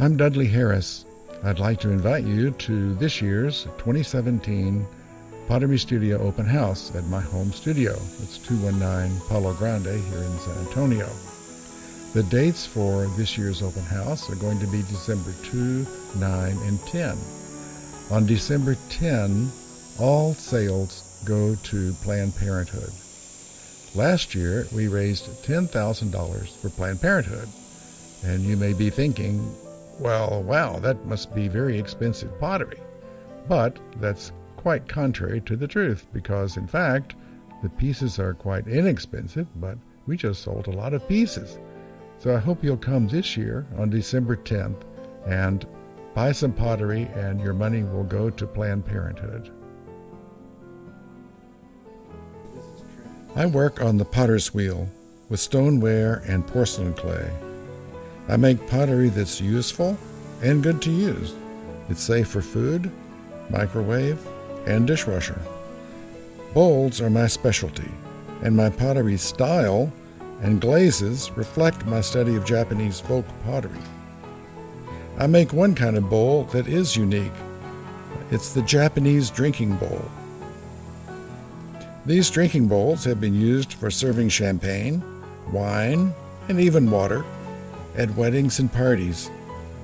I'm Dudley Harris. I'd like to invite you to this year's 2017 Pottery Studio Open House at my home studio. It's 219 Palo Grande here in San Antonio. The dates for this year's open house are going to be December 2, 9, and 10. On December 10, all sales go to Planned Parenthood. Last year, we raised $10,000 for Planned Parenthood. And you may be thinking, well, wow, that must be very expensive pottery. But that's quite contrary to the truth, because in fact, the pieces are quite inexpensive, but we just sold a lot of pieces. So I hope you'll come this year on December 10th and buy some pottery, and your money will go to Planned Parenthood. I work on the potter's wheel with stoneware and porcelain clay. I make pottery that's useful and good to use. It's safe for food, microwave, and dishwasher. Bowls are my specialty, and my pottery style and glazes reflect my study of Japanese folk pottery. I make one kind of bowl that is unique. It's the Japanese drinking bowl. These drinking bowls have been used for serving champagne, wine, and even water at weddings and parties.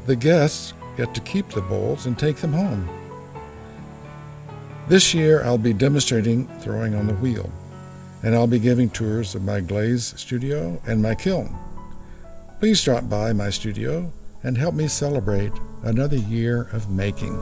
The guests get to keep the bowls and take them home. This year I'll be demonstrating throwing on the wheel, and I'll be giving tours of my glaze studio and my kiln. Please drop by my studio and help me celebrate another year of making.